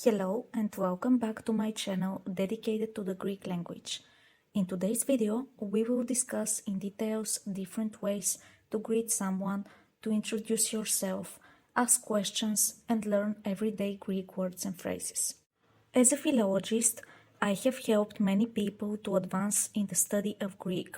Hello and welcome back to my channel dedicated to the Greek language. In today's video, we will discuss in details different ways to greet someone, to introduce yourself, ask questions, and learn everyday Greek words and phrases. As a philologist, I have helped many people to advance in the study of Greek,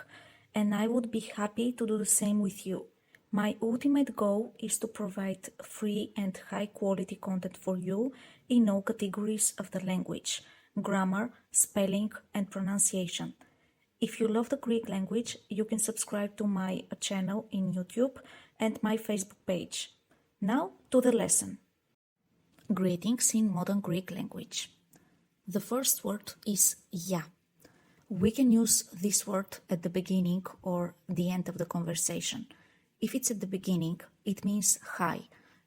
and I would be happy to do the same with you. My ultimate goal is to provide free and high quality content for you in all categories of the language: grammar, spelling, and pronunciation. If you love the Greek language, you can subscribe to my channel in YouTube and my Facebook page. Now to the lesson. Greetings in modern Greek language. The first word is ya. We can use this word at the beginning or the end of the conversation. If it's at the beginning, it means hi,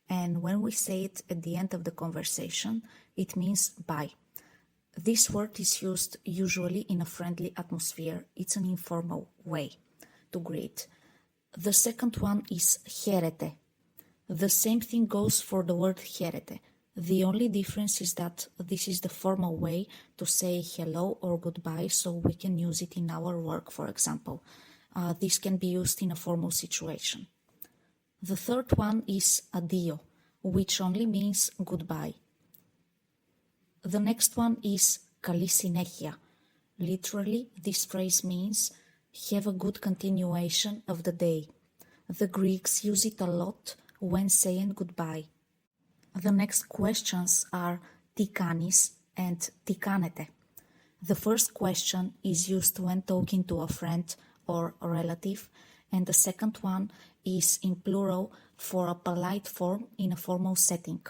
and when we say it at the end of the conversation, it means bye. This word is used usually in a friendly atmosphere. It's an informal way to greet. The second one is χαίρετε. The same thing goes for the word χαίρετε. The only difference is that this is the formal way to say hello or goodbye, so we can use it in our work, for example. This can be used in a formal situation. The third one is addio, which only means goodbye. The next one is καλή συνέχεια. Literally, this phrase means have a good continuation of the day. The Greeks use it a lot when saying goodbye. The next questions are τι κάνεις and τι κάνετε. The first question is used when talking to a friend or a relative, and the second one is in plural for a polite form in a formal setting.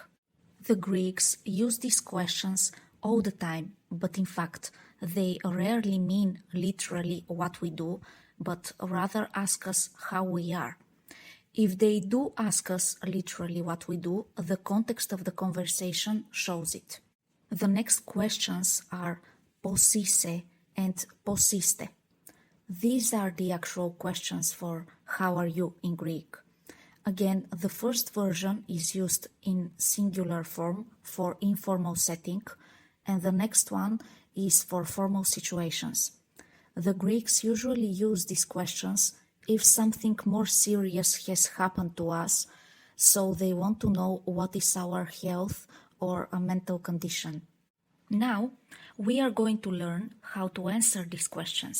The Greeks use these questions all the time, but in fact, they rarely mean literally what we do, but rather ask us how we are. If they do ask us literally what we do, the context of the conversation shows it. The next questions are πώς είσαι and πώς είστε. These are the actual questions for how are you in Greek. Again, the first version is used in singular form for informal setting, and the next one is for formal situations. The Greeks usually use these questions if something more serious has happened to us, so they want to know what is our health or a mental condition. Now, we are going to learn how to answer these questions.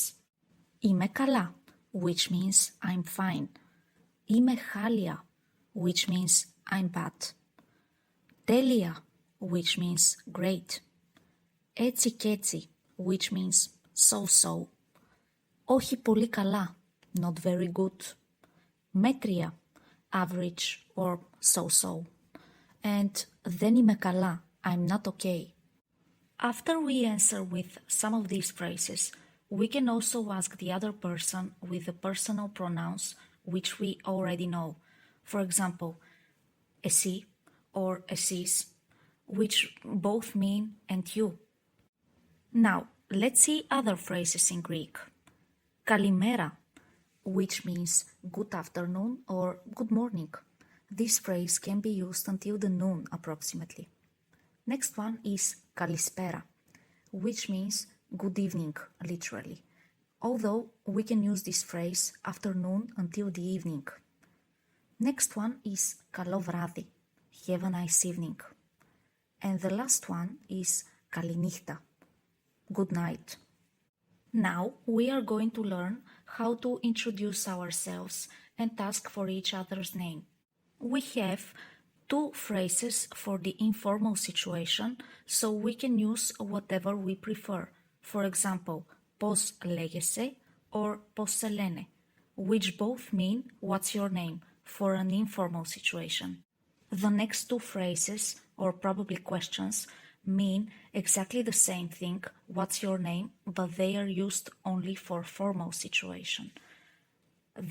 Είμαι καλά, which means I'm fine. Είμαι χάλια, which means I'm bad. Τέλεια, which means great. Έτσι κι έτσι, which means so-so. Όχι πολύ καλά, not very good. Μέτρια, average or so-so. And δεν είμαι καλά, I'm not okay. After we answer with some of these phrases, we can also ask the other person with the personal pronouns which we already know. For example, εσύ or εσείς, which both mean and you. Now, let's see other phrases in Greek. Kalimera, which means good afternoon or good morning. This phrase can be used until the noon approximately. Next one is kalispera, which means good evening, literally. Although we can use this phrase afternoon until the evening. Next one is καλό βράδυ, have a nice evening. And the last one is καληνύχτα, good night. Now we are going to learn how to introduce ourselves and ask for each other's name. We have two phrases for the informal situation, so we can use whatever we prefer. For example, πώς λέγεσαι or πώς σε λένε, which both mean what's your name for an informal situation. The next two phrases, or probably questions, mean exactly the same thing, what's your name, but they are used only for formal situation.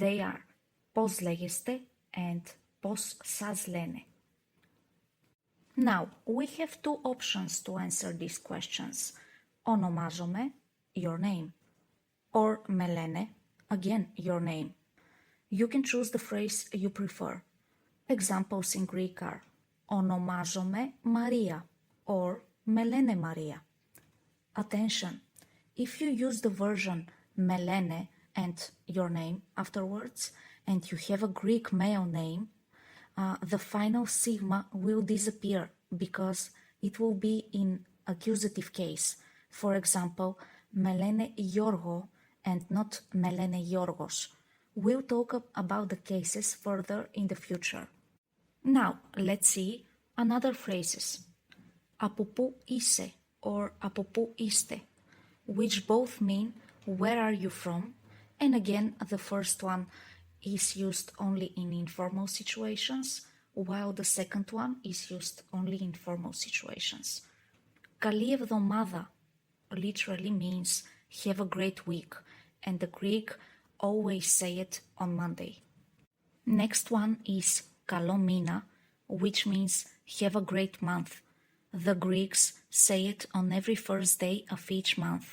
They are πώς λέγεστε and πώς σας λένε. Now, we have two options to answer these questions. Ονομάζομαι, your name, or με λένε, again, your name. You can choose the phrase you prefer. Examples in Greek are ονομάζομαι Maria or Melene Maria. Attention! If you use the version Melene and your name afterwards, and you have a Greek male name, the final sigma will disappear because it will be in accusative case. For example, Melene Yorgo and not Melene Yorgos. We'll talk about the cases further in the future. Now, let's see another phrases. Από πού είσαι or από πού είστε, which both mean where are you from, and again the first one is used only in informal situations, while the second one is used only in formal situations. Καλή εβδομάδα literally means have a great week, and the Greek always say it on Monday. Next one is καλό μήνα, which means have a great month. The Greeks say it on every first day of each month.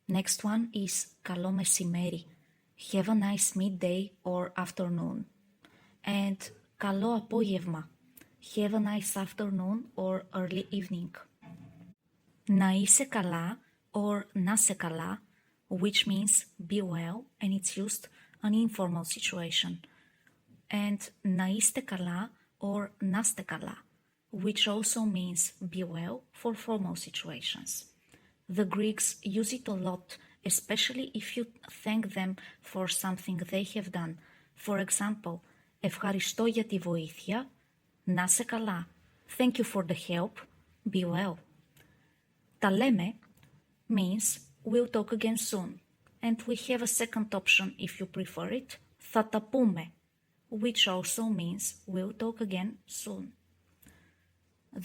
Next one is καλό μεσημέρι, have a nice midday or afternoon. And καλό απόγευμα, have a nice afternoon or early evening. Να είσαι καλά or να σε καλά, which means be well, and it's used on informal situation. And να είστε καλά or να είστε καλά, which also means be well for formal situations. The Greeks use it a lot, especially if you thank them for something they have done. For example, ευχαριστώ για τη βοήθεια, να είσαι καλά. Thank you for the help, be well. Τα λέμε means we'll talk again soon, and we have a second option if you prefer it, θα τα πούμε, which also means we'll talk again soon.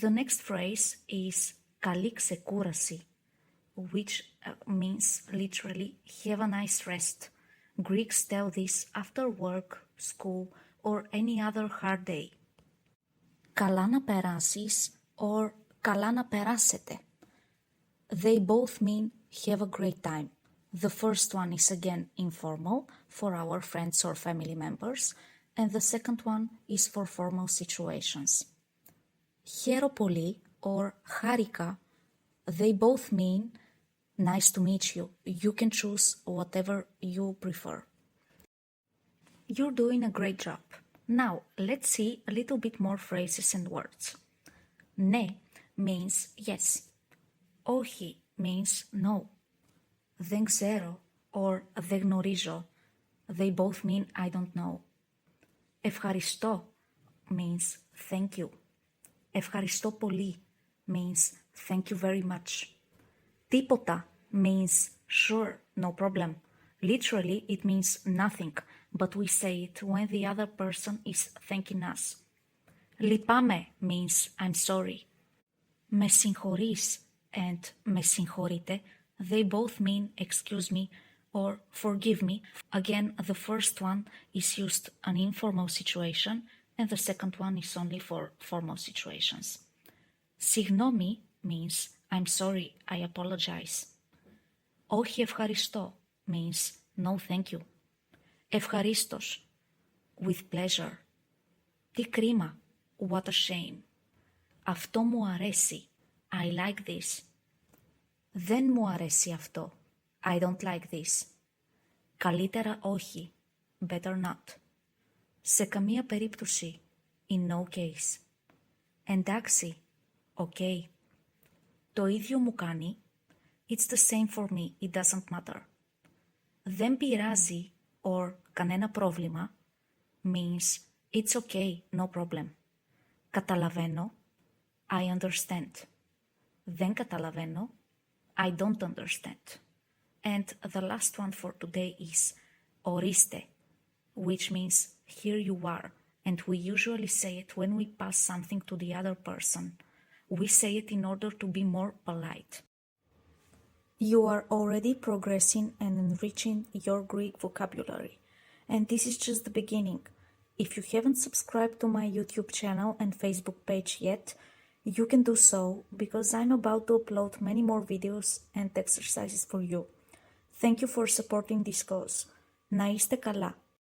The next phrase is καλή ξεκούραση, which means literally have a nice rest. Greeks tell this after work, school, or any other hard day. Καλά να περάσεις or καλά να περάσετε. They both mean have a great time. The first one is again informal for our friends or family members, and the second one is for formal situations. Χαίρο πολύ or χάρηκα, they both mean nice to meet you. You can choose whatever you prefer. You're doing a great job. Now, let's see a little bit more phrases and words. Ναι means yes. Όχι means no. Δεν ξέρω or δεν γνωρίζω. They both mean I don't know. Ευχαριστώ means thank you. Ευχαριστώ πολύ means thank you very much. Τίποτα means sure, no problem. Literally, it means nothing, but we say it when the other person is thanking us. Λυπάμαι means I'm sorry. Με συγχωρείς and με συγχωρείτε, they both mean excuse me or forgive me. Again, the first one is used in informal situation, and the second one is only for formal situations. Συγγνώμη means I'm sorry, I apologize. Όχι ευχαριστώ means no thank you. Ευχαρίστως, with pleasure. Τι κρίμα, what a shame. Αυτό μου αρέσει, I like this. Δεν μου αρέσει αυτό, I don't like this. Καλύτερα όχι, better not. Σε καμία περίπτωση, in no case. Εντάξει, okay. Το ίδιο μου κάνει, it's the same for me, it doesn't matter. Δεν πειράζει or κανένα πρόβλημα means it's okay, no problem. Καταλαβαίνω, I understand. Δεν καταλαβαίνω, I don't understand. And the last one for today is ορίστε, which means here you are, and we usually say it when we pass something to the other person. We say it in order to be more polite. You are already progressing and enriching your Greek vocabulary, and this is just the beginning. If you haven't subscribed to my YouTube channel and Facebook page yet, you can do so because I'm about to upload many more videos and exercises for you. Thank you for supporting this cause. Να είστε καλά.